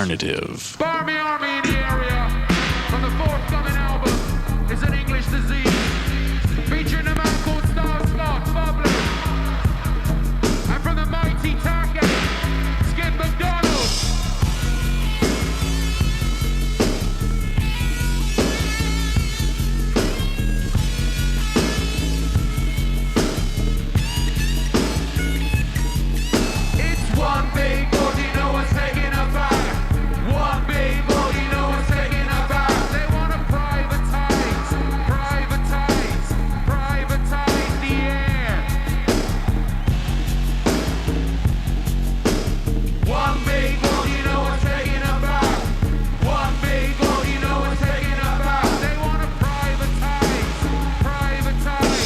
alternative. Barmy Army in the area from the forthcoming album is an English disease featuring a man called Star Slot, Pablo, and from the mighty Target, Skip McDonald. It's one big body, no one's taking a back. One big body, no one's taking a back. They wanna privatize, privatize, privatize the air. One big body, no one's taking a back. One big body, no one's taking a back. They wanna privatize, privatize.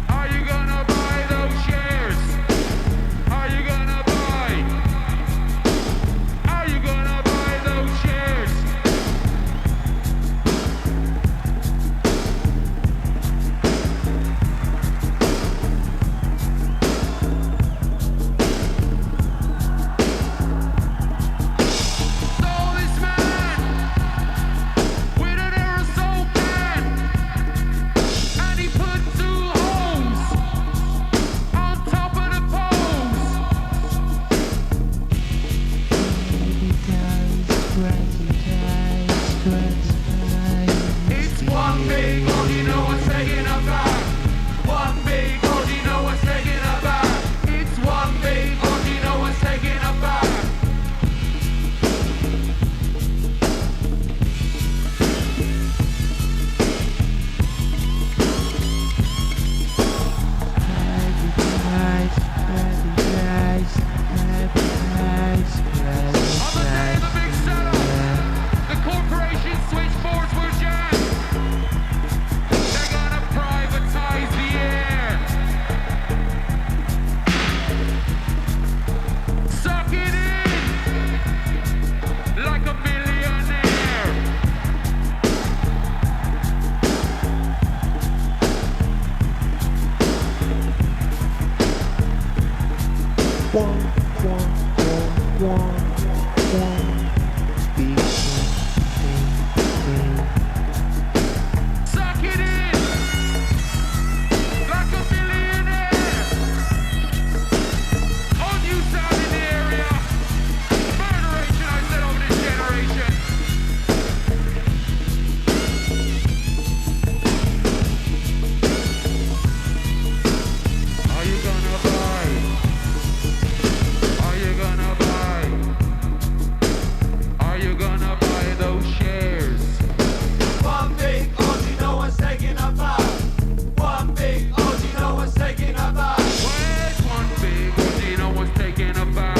Are you gonna buy those shares? Are you gonna buy? Are you gonna buy those shares? Stole this man with an aerosol can, and he put two holes on top of the poles. It's one big body, no one's taking a back. One big body, no one's taking a back. It's one big body, no one's taking a back. On the day of the big setup, the corporation switchboards were jammed. They're gonna privatize the air. Suck it in like a millionaire. Suck it in like a millionaire. All you sound in the area. Murderation, I said, over this generation. Are you gonna buy? Are you gonna buy? Are you gonna buy those shares? One big Aussie, no one's taking a back. One big Aussie, no one's taking a back. Where's one big Aussie? No one's taking a back.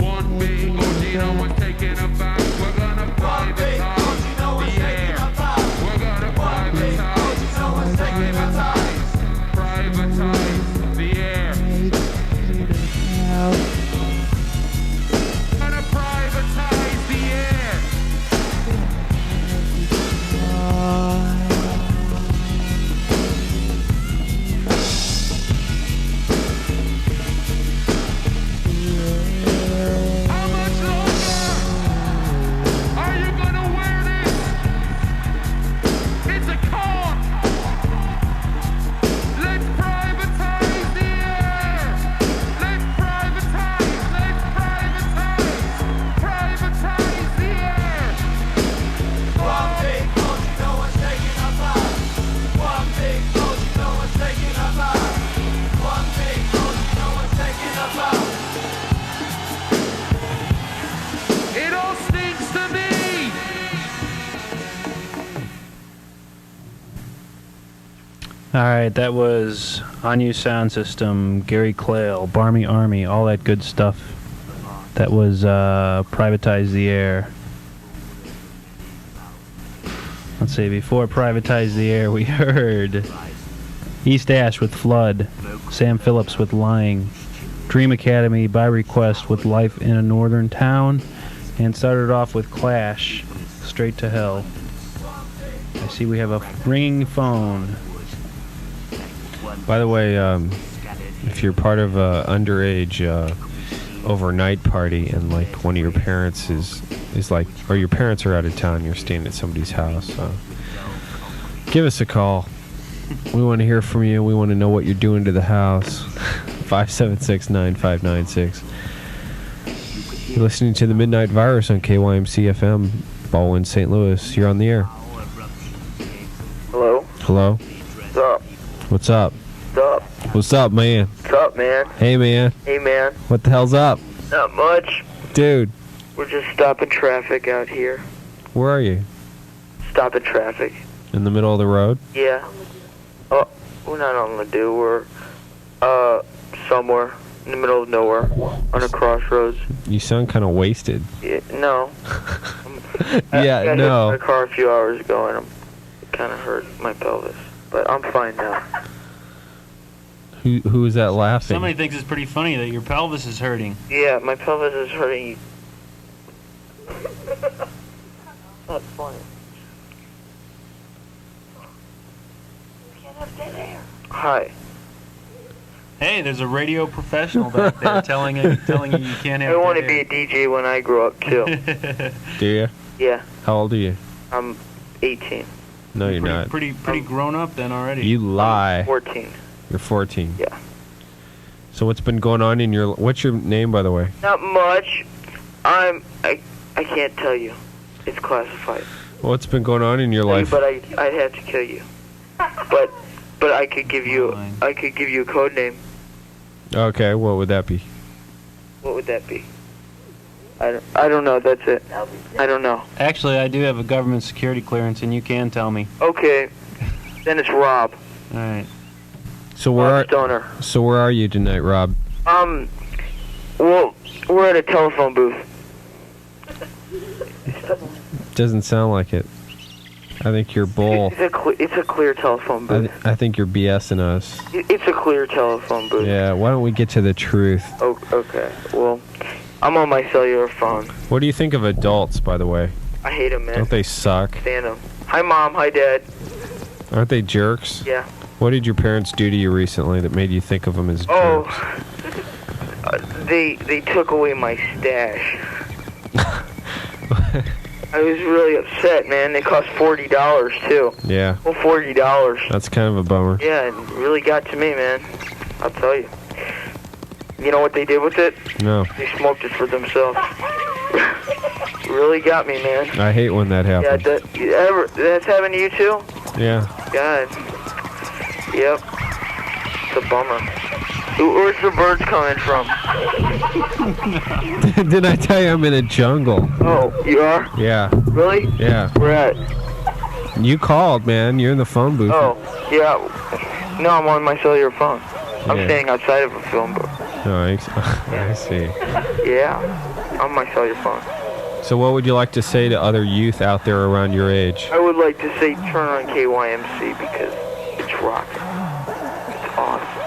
One big Aussie, no one's taking a back. We're gonna One big privatize Aussie, no one's the taking air. a back. We're gonna One big privatize, Aussie, no one's taking a back. privatize the air. Gonna privatize the air. How much longer are you gonna wear this? It's a con. Let's privatize the air. Let's privatize. Let's privatize. Privatize the air. One big Aussie, no one's taking a back. One big Aussie, no one's taking a back. One big Aussie, no one's taking a back. It all stinks to me. All right, that was On-U Sound System, Gary Clayle, Barmy Army, all that good stuff. That was Privatize the Air. Let's see, before Privatize the Air, we heard East Ash with Flood, Sam Phillips with Lying, Dream Academy by request with Life in a Northern Town, and started off with Clash, Straight to Hell. I see we have a ringing phone. By the way, if you're part of a underage overnight party and like one of your parents is like, or your parents are out of town, you're staying at somebody's house, give us a call. We want to hear from you. We want to know what you're doing to the house. 576-9596. You're listening to the Midnight Virus on KYMC FM, Baldwin, St. Louis. You're on the air. Hello? Hello? What's up? What's up? What's up? What's up, man? What's up, man? Hey, man. Hey, man. What the hell's up? Not much. Dude, We're just stopping traffic out here. where are you? Stopping traffic. In the middle of the road? Yeah. Oh, we're not on Ladue. We're, somewhere in the middle of nowhere on a crossroads. You sound kind of wasted. Yeah, no. Yeah, I got no. hit by a car a few hours ago, and it kind of hurt my pelvis. But I'm fine now. Who is that laughing? Somebody thinks it's pretty funny that your pelvis is hurting. Yeah, my pelvis is hurting. Not funny. You can't have dead air. Hi. Hey, there's a radio professional back there telling you you can't have. I want to dead be a DJ when I grow up, too. air. Do you? Yeah, How old are you? I'm 18. No, you're not. Pretty grown up then already. You lie. 14. You're 14. Yeah. So what's been going on in your... What's your name, by the way? Not much. I can't tell you. It's classified. What's been going on in your life? But I'd have to kill you. But I could give you a code name. Okay, what would that be? What would that be? I don't know. That's it. I don't know. Actually, I do have a government security clearance, and you can tell me. Okay. Then it's Rob. All right. So Rob Stoner. where are you tonight, Rob? Well, we're at a telephone booth. Doesn't sound like it. I think you're bull. It's a clear telephone booth. I think you're BSing us. It's a clear telephone booth. Yeah, why don't we get to the truth? Oh, okay. Well, I'm on my cellular phone. What do you think of adults, by the way? I hate them, man. Don't they suck? Stand them. Hi, Mom. Hi, Dad. Aren't they jerks? Yeah. What did your parents do to you recently that made you think of them as jerks? They took away my stash. I was really upset, man. They cost $40 too. Yeah. Well, $40. That's kind of a bummer. Yeah, it really got to me, man. I'll tell you. You know what they did with it? No. They smoked it for themselves. Really got me, man. I hate when that Yeah, happens. that's happened to you too? Yeah. God. Yep. It's a bummer. Where's the birds coming from? Did I tell you I'm in a jungle? Oh, you are? Yeah. Really? Yeah. Where at? You called, man. You're in the phone booth. Oh, yeah. No, I'm on my cellular phone. I'm Yeah. staying outside of a phone booth. Oh, I see. Yeah, on my cellular phone. So what would you like to say to other youth out there around your age? I would like to say turn on KYMC because it's rocking. It's awesome.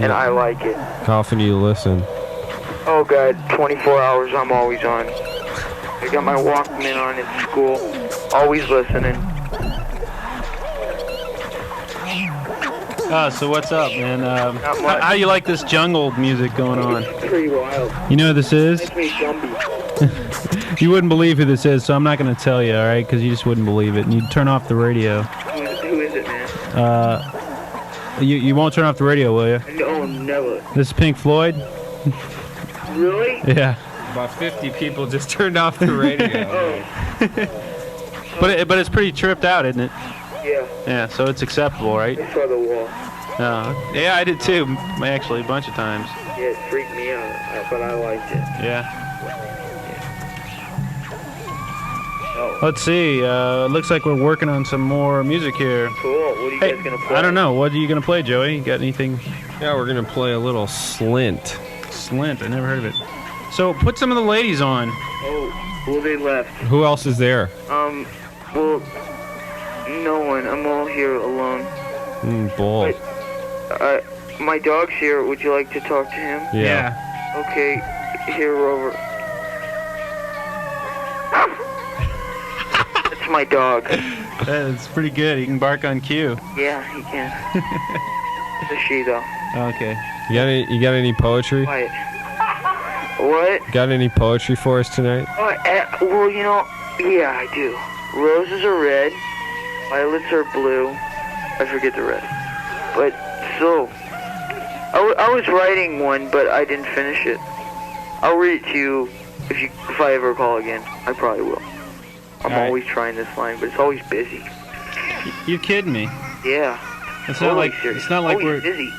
And I like it. How often do you listen? Oh, God, 24 hours I'm always on. I got my Walkman on at school. Always listening. So what's up, man? Not much. How do you like this jungle music going on? It's pretty wild. You know who this is? Makes me Gumby. You wouldn't believe who this is, so I'm not going to tell you, all right? Because you just wouldn't believe it, and you'd turn off the radio. Who is it, man? You won't turn off the radio, will you? No, never. This is Pink Floyd. Really? Yeah. About 50 people just turned off the radio. Oh, But it's pretty tripped out, isn't it? yeah. Yeah. So it's acceptable, right? I saw the wall. Yeah, I did too. Actually, a bunch of times. Yeah, it freaked me out, but I liked it. Yeah. Oh, Let's see. It looks like we're working on some more music here. cool. What are you Hey, guys gonna play? I don't know. What are you gonna play, Joey? You got anything? Yeah, we're going to play a little Slint. Slint. I never heard of it. So put some of the ladies on. Oh, well, they left. Who else is there? Well, no one. I'm all here alone. Bull. Wait. My dog's here. Would you like to talk to him? Yeah. Okay, here, Rover. That's my dog. That's pretty good. He can bark on cue. Yeah, he can. It's a she, though. Okay. You got any poetry? Quiet. What? Got any poetry for us tonight? Well, you know, yeah, I do. Roses are red, violets are blue. I forget the rest. But, so, I was writing one, but I didn't finish it. I'll read it to you if I ever call again. I probably will. I'm All right. always trying this line, but it's always busy. You kidding me? Yeah. It's not Totally like serious. it's not like Always we're busy.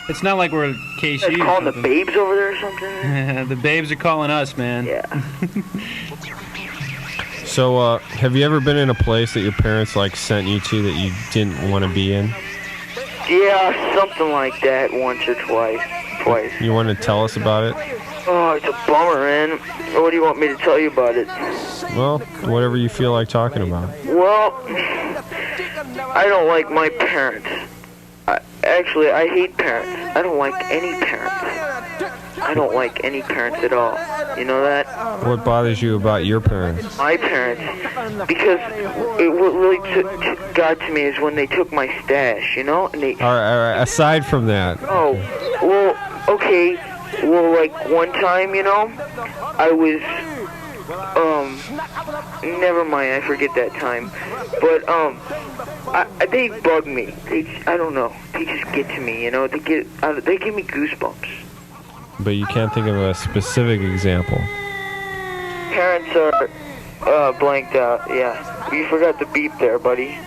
it's not like we're KC. You guys or calling the something. babes over there or something? The babes are calling us, man. Yeah. So, have you ever been in a place that your parents like sent you to that you didn't want to be in? Yeah, something like that once or twice. You want to tell us about it? Oh, it's a bummer, man. What do you want me to tell you about it? Well, whatever you feel like talking about. Well, I don't like my parents. Actually, I hate parents. I don't like any parents. I don't like any parents at all. You know that? What bothers you about your parents? My parents. Because what really got to me is when they took my stash, you know? And they... All right. Aside from that, Oh, well, okay. Well, like one time, you know, I was, never mind, I forget that time. But, they bug me. I don't know. They just get to me, you know. They give me goosebumps. but you can't think of a specific example. Parents are, blanked out, yeah. You forgot the beep there, buddy.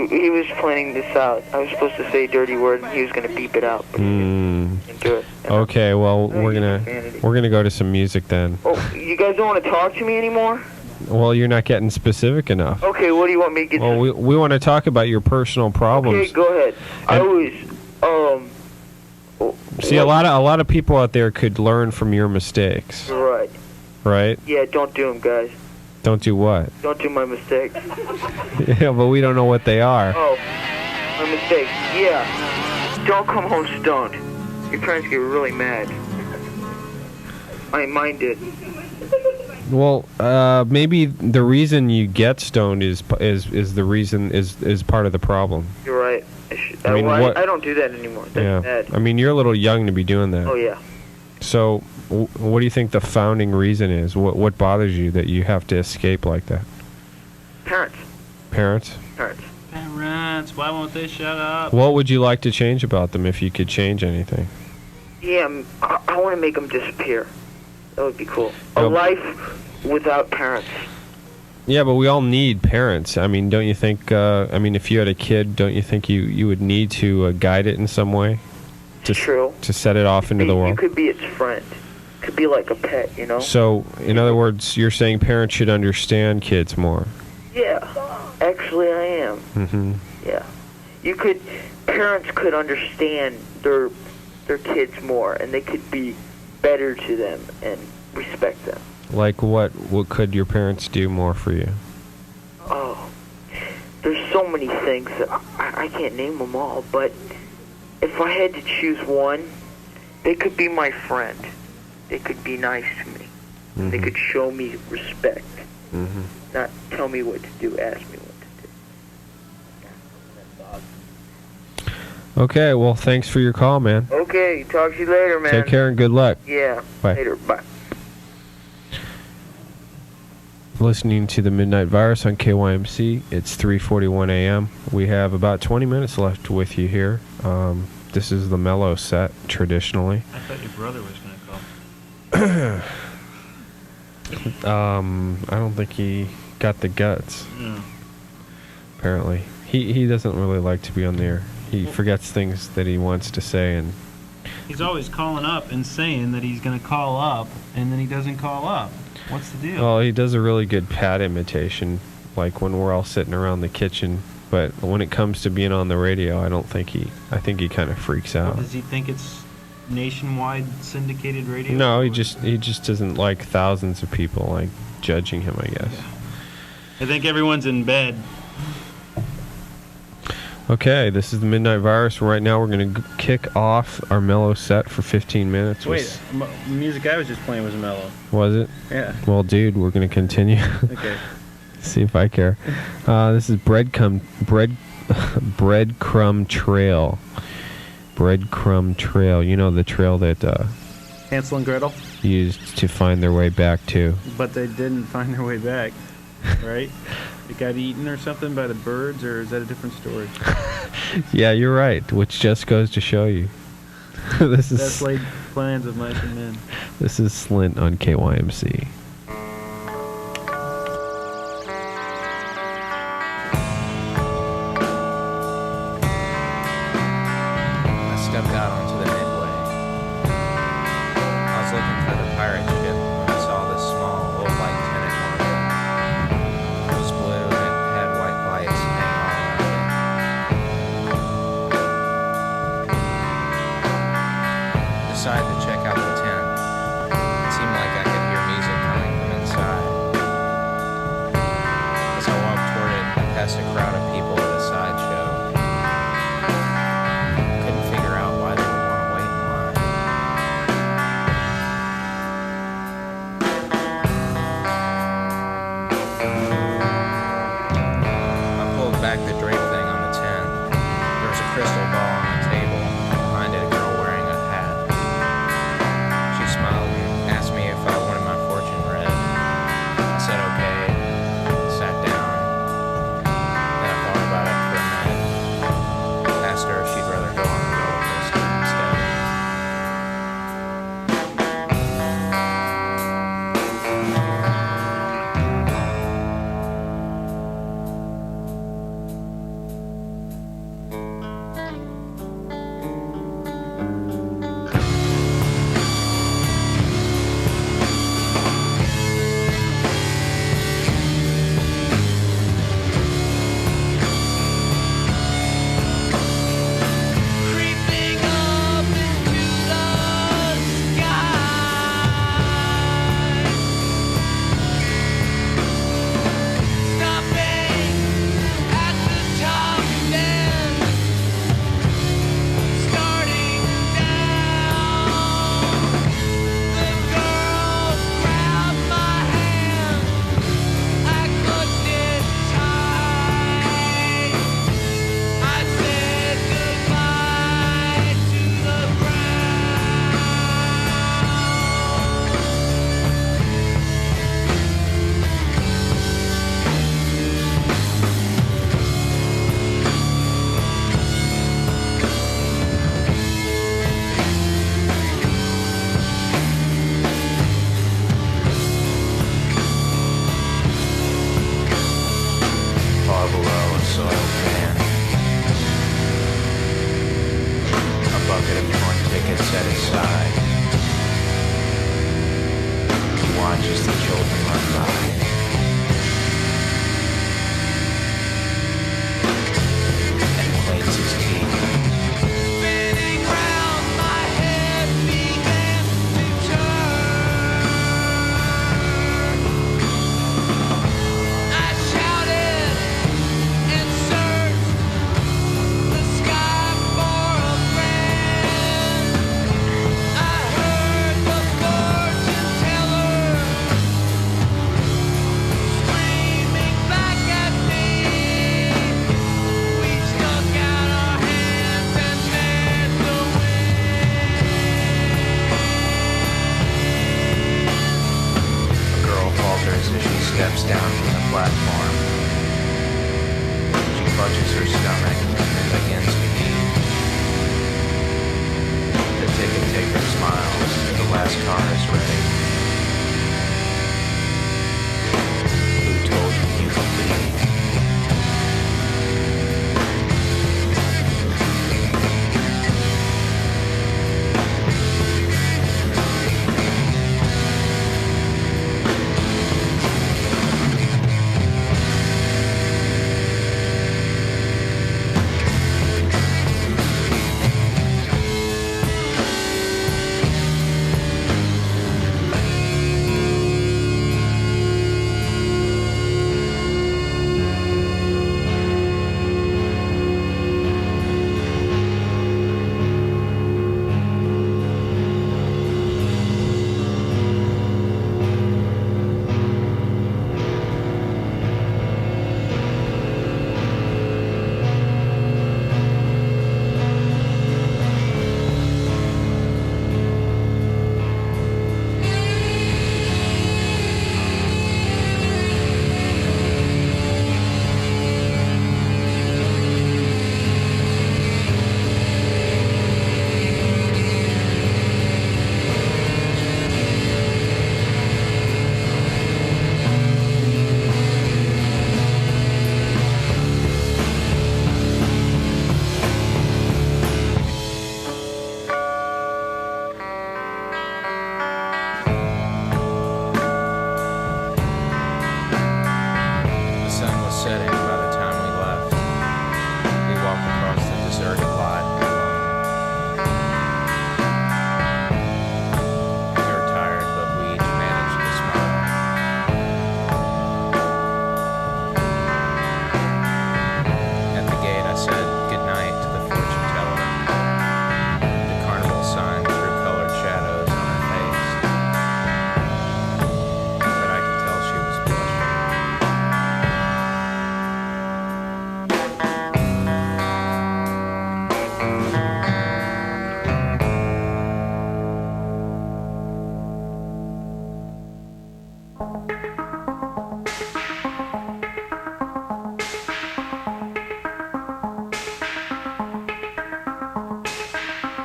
He was planning this out. I was supposed to say a dirty word, and he was going to beep it out. But he didn't do it. And Okay, well, Oh, we're you gonna go to some music then. Oh, you guys don't want to talk to me anymore? Well, you're not getting specific enough. Okay, what do you want me to get Well, we want to talk about your personal problems. Okay, go ahead. I was, See, a lot of people out there could learn from your mistakes, Right. right? Yeah, don't do them, guys. Don't do what? Don't do my mistakes. Yeah, but we don't know what they are. Oh, my mistakes. Yeah. Don't come home stoned. Your parents get really mad. Mine did. Well, maybe the reason you get stoned is the reason is part of the problem. You're right. I mean, what- I don't do that anymore. That's Yeah. bad. I mean, you're a little young to be doing that. Oh, yeah. So, what do you think the founding reason is? What bothers you that you have to escape like that? Parents. Parents? Parents. Parents, why won't they shut up? What would you like to change about them if you could change anything? Yeah, I want to make them disappear. That would be cool. A Yep. life without parents. Yeah, but we all need parents. I mean, don't you think? I mean, if you had a kid, don't you think you would need to guide it in some way? True. To set it off into the You world. could be its friend. Could be like a pet, you know? So, in other words, you're saying parents should understand kids more. Yeah. Actually, I am. Hmm. Yeah. Parents could understand their kids more, and they could be better to them and respect them. Like what could your parents do more for you? Oh, there's so many things that I can't name them all, but if I had to choose one, they could be my friend. They could be nice to me. They could show me respect. Not tell me what to do, ask me what to do. Okay, well, thanks for your call, man. Okay, talk to you later, man. Take care and good luck. Yeah, Bye. later, bye. Listening to the Midnight Virus on KYMC. It's 3:41 a.m. We have about 20 minutes left with you here. This is the mellow set, traditionally. I thought your brother was going to call. I don't think he got the guts, No. apparently. He doesn't really like to be on the air. He forgets things that he wants to say, and He's always calling up and saying that he's going to call up, and then he doesn't call up. What's the deal? well, he does a really good Pat imitation, like when we're all sitting around the kitchen. But when it comes to being on the radio, I think he kind of freaks out. Does he think it's nationwide syndicated radio? No, he just doesn't like thousands of people like judging him, I guess. I think everyone's in bed. Okay, this is the Midnight Virus. Right now, we're going to kick off our mellow set for 15 minutes. Wait, the music I was just playing was mellow. Was it? Yeah. Well, dude, we're going to continue. Okay. See if I care. This is Breadcrumb Trail. Breadcrumb Trail. You know, the trail that Hansel and Gretel, used to find their way back to. but they didn't find their way back, right? It got eaten or something by the birds, or is that a different story? Yeah, you're right, which just goes to show you. This Best is laid plans of mice and men. this is Slint on KYMC. I stepped out onto the midway. I was looking for the pirate ship when I saw this small, old white tennant motor. It was blue and it had white lights hanging all around it. Decided to check out the tent. It seemed like I could hear music coming from inside. As I walked toward it, I passed a crowd of people at a sideshow. Couldn't figure out why they would want to wait in line. I pulled back the drape thing on the tent. There was a crystal ball on the table. Behind it, a girl wearing a hat. She smiled and asked me if I wanted my fortune read. I said okay, sat down. Then I thought about it for a minute. Asked her if she'd rather go on the roller coaster instead. Creeping up into the sky, stopping at the top, then starting down. The girl grabbed my hand, I clutched it tight. I said goodbye to the ground. Far below, a soiled pan. A bucket of torn tickets set aside. He watches the children run by. And cleans his teeth. Spinning round, my head began to turn. I shouted and searched the sky for a friend. I heard the fortune teller screaming back at me. We stuck out our hands and met the A girl falters as she steps down from the platform. She clutches her stomach and begins to eat. The ticket taker smiles. The last car is ready. Who told you you could leave?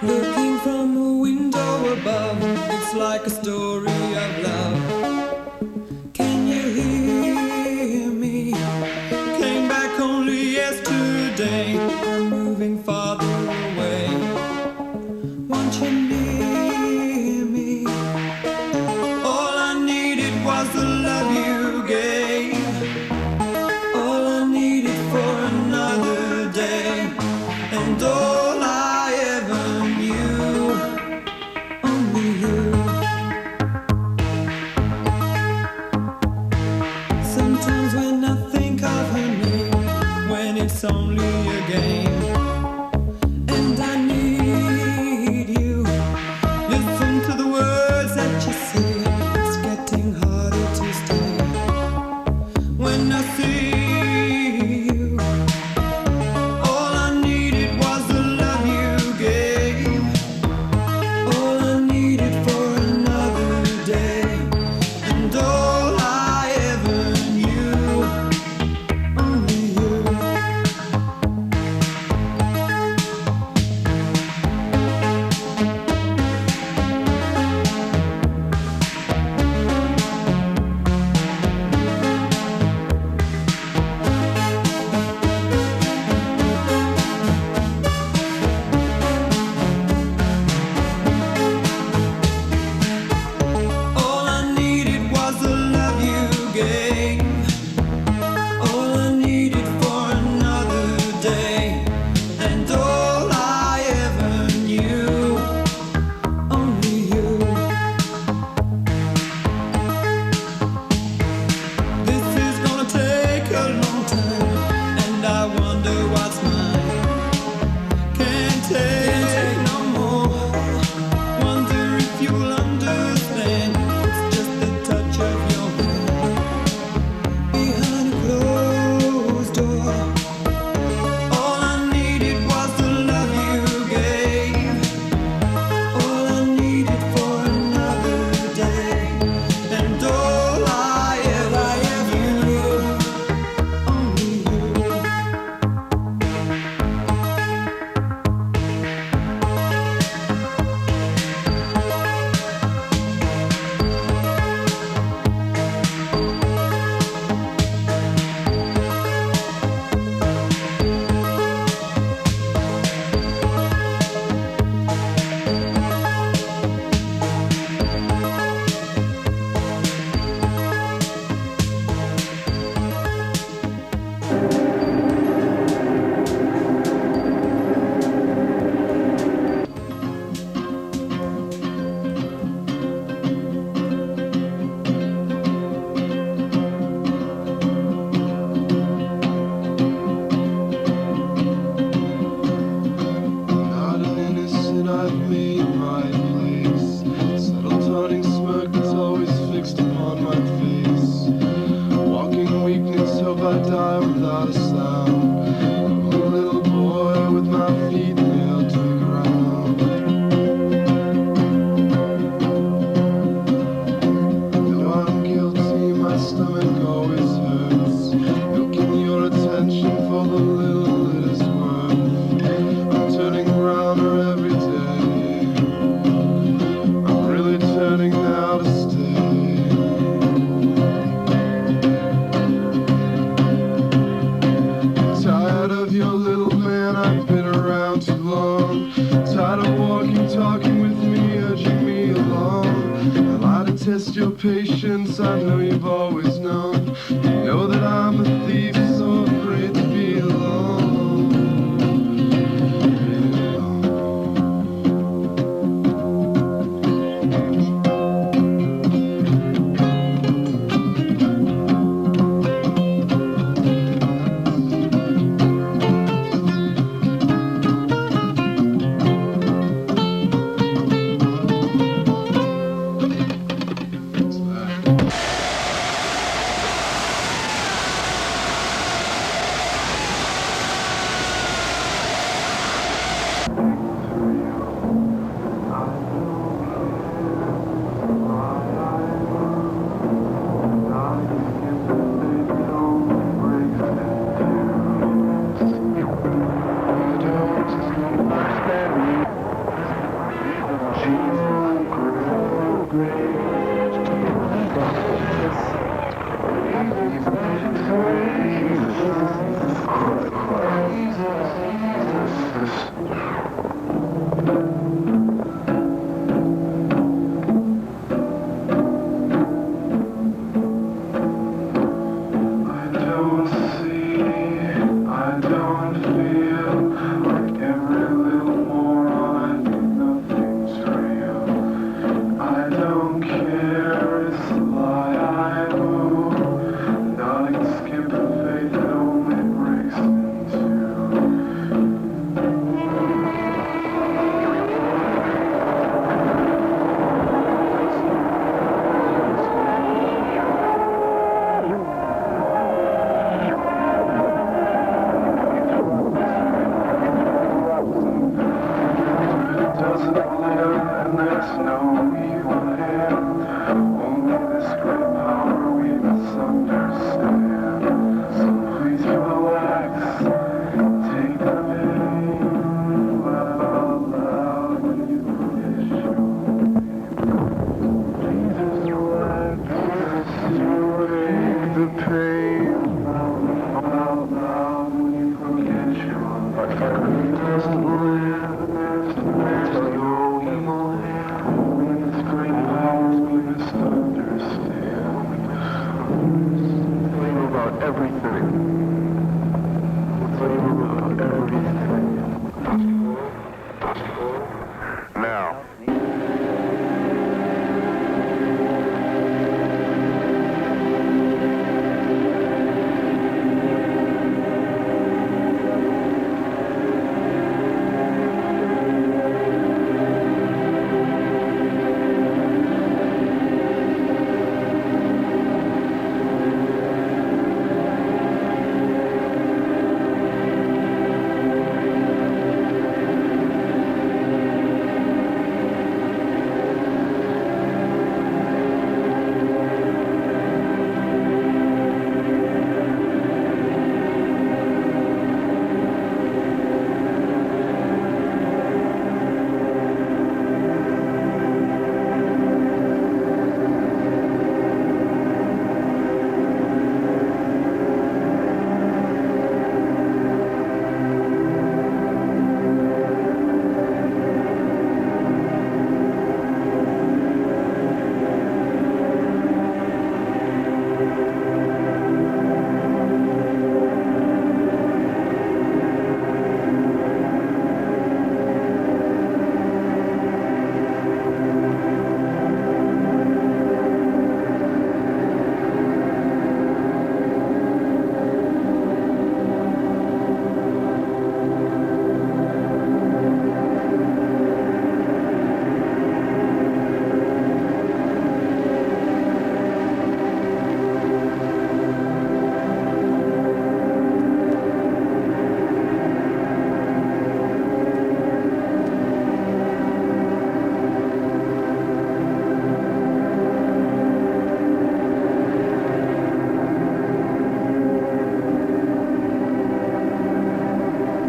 Looking from a window above, it's like a story of love. Can you hear me? Came back only yesterday. I'm moving farther away. Want you near me? All I needed was the love you gave. All I needed for another day. And all I ever knew, only you. Sometimes when I think of her name, when it's only a game, and I need you, listen to the words that you say. It's getting harder to stay. When I see you, all I needed was the love you gave. All I needed for another day. And all I ever knew, only you. All I needed was the love you gave. All I needed for another day. And all I ever knew, only you. This is gonna take a long time, and I wonder what's mine. Can't take no more. Wonder if you'll understand. It's just the touch of your hand behind a closed door. All I needed was the love you gave. All I needed for another day. And all I ever knew, only you. Not an innocent, I've made my place. Subtle turning smirk that's always fixed upon my face. Walking weakness, hope I die without a sound. I'm a little boy with my feet nailed to the ground. Though I'm guilty, my stomach always hurts. Milking your attention for the little it is worth. I'm turning around her every day. I'm really turning now to stay. Tired of your little man, I've been around too long. Tired of walking, talking with me, urging me along. I lie to test your patience, I know you've always known. You know that I'm a thief, so afraid to be alone. Be alone. What's that?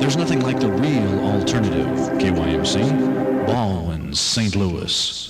There's nothing like the real alternative, KYMC. Baldwin's St. Louis.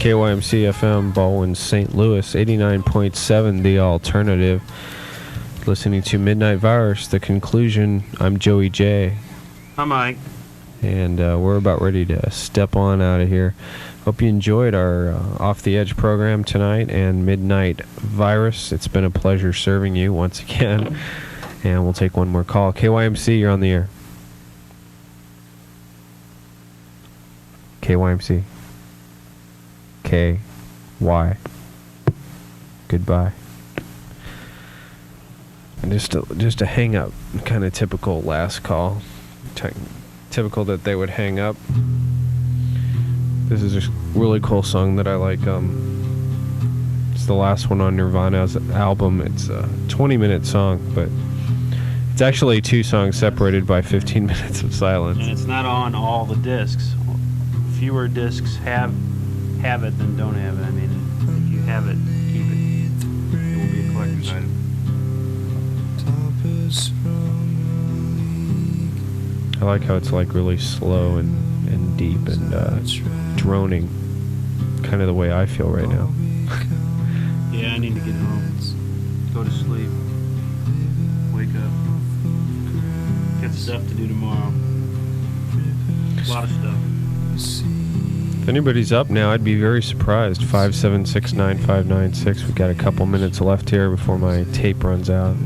KYMC FM, Baldwin, St. Louis, 89.7, The Alternative. Listening to Midnight Virus, The Conclusion. I'm Joey J. Hi, Mike. And we're about ready to step on out of here. Hope you enjoyed our Off the Edge program tonight and Midnight Virus. It's been a pleasure serving you once again. And we'll take one more call. KYMC, you're on the air. KYMC. KY. Goodbye. And just a hang up, kind of typical last call. Typical that they would hang up. This is a really cool song that I like. It's the last one on Nirvana's album. It's a 20-minute song, but it's actually 2 songs separated by 15 minutes of silence. And it's not on all the discs. Fewer discs have it than don't have it. I mean, if you have it, keep it. It will be a collector's item. I like how it's like really slow and deep and droning, kind of the way I feel right now. Yeah, I need to get home. Go to sleep. Wake up. Got stuff to do tomorrow. A lot of stuff. If anybody's up now, I'd be very surprised. 5769596. We've got a couple minutes left here before my tape runs out.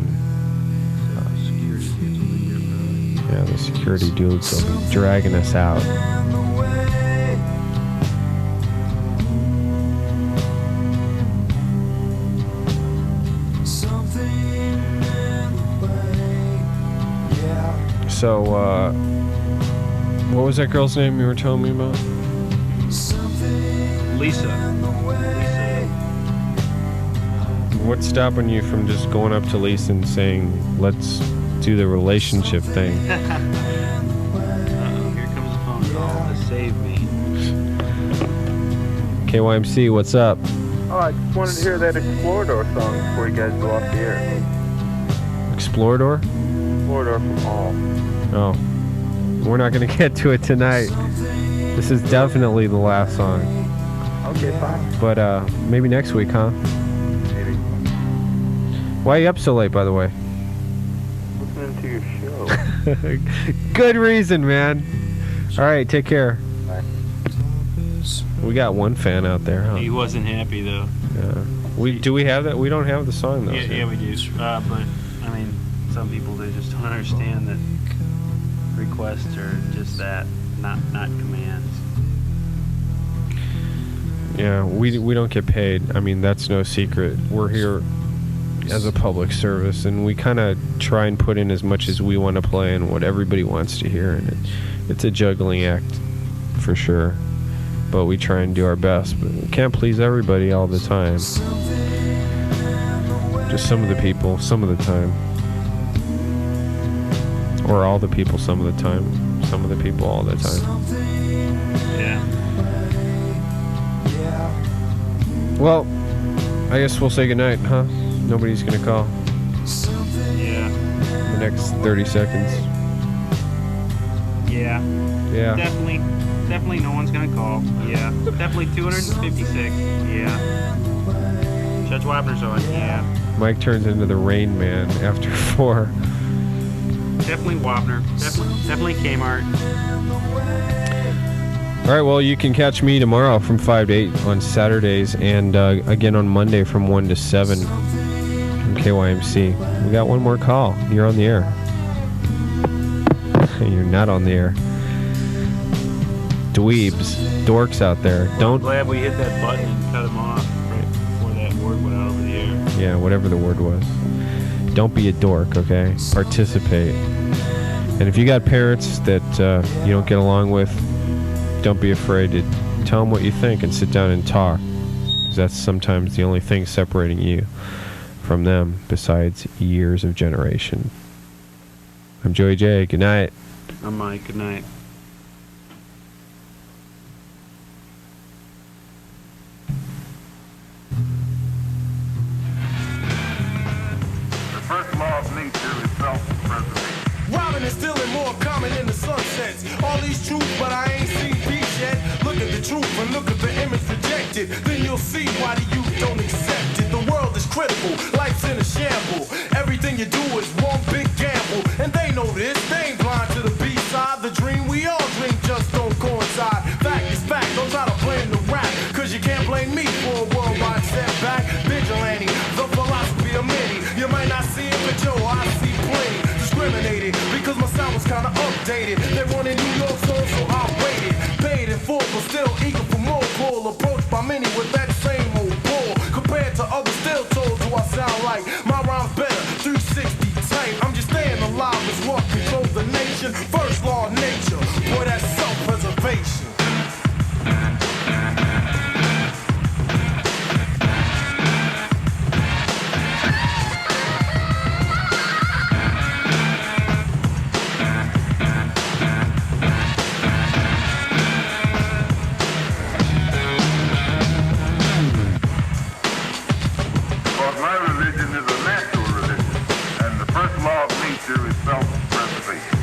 Yeah, the security dudes will be dragging us out. So, what was that girl's name you were telling me about? Lisa. What's stopping you from just going up to Lisa and saying, let's do the relationship thing? Here comes a phone call to save me. KYMC, what's up? Oh, I just wanted to hear that Explorador song before you guys go off the air. Explorador? Explorador from All. Oh. We're not going to get to it tonight. This is definitely the last song. Okay, fine. But maybe next week, huh? Maybe. Why are you up so late, by the way? Listening to your show. Good reason, man. All right, take care. Bye. We got one fan out there, huh? He wasn't happy, though. Yeah. Do we have that? We don't have the song, though. Yeah, we do. But, I mean, some people, they just don't understand that requests are just that, not commands. Yeah, we don't get paid. I mean, that's no secret. We're here as a public service, and we kind of try and put in as much as we want to play and what everybody wants to hear, and it's a juggling act for sure. But we try and do our best, but we can't please everybody all the time. Just some of the people, some of the time. Or all the people some of the time. Some of the people all the time. Yeah. Well, I guess we'll say goodnight, huh? Nobody's gonna call. Yeah. The next 30 seconds. Yeah. Yeah. Definitely no one's gonna call. Yeah. Definitely 256. Yeah. Judge Wapner's on. Yeah. Mike turns into the Rain Man after 4. Definitely Wapner. Definitely Kmart. All right, well, you can catch me tomorrow from 5 to 8 on Saturdays, and again on Monday from 1 to 7 from KYMC. We got one more call. You're on the air. You're not on the air. Dweebs, dorks out there. I'm glad we hit that button and cut them off right before that word went out over the air. Yeah, whatever the word was. Don't be a dork, okay? Participate. And if you got parents that you don't get along with, don't be afraid to tell them what you think and sit down and talk. 'Cause that's sometimes the only thing separating you from them besides years of generation. I'm Joey J. Good night. I'm Mike. Good night. First law of nature is self-preservation. Robbing and stealing more common in the sunsets. All these truths, but I ain't seen peace yet. Look at the truth and look at the image projected. it, then you'll see why the youth don't accept it. The world is critical, life's in a shamble. Everything you do is one big gamble, and they know this. They ain't blind to the B-side. The dream we all dream just don't coincide. Fact is fact, don't try to blame the rap, cause you can't blame me for a worldwide setback. Vigilante, the philosophy of many. You might not see it, but yo, I see plenty. Discriminated, because my sound was kinda updated. They wanted New York soul, so I waited. Paid in full, but still eager for more. Pull approached by many with that same old bull. Compared to others, still told do I sound like my rhyme's better, 360 tight. I'm just staying alive is what controls the nation. First law of nature, boy, that's self-preservation. Because my religion is a natural religion, and the first law of nature is self-preservation.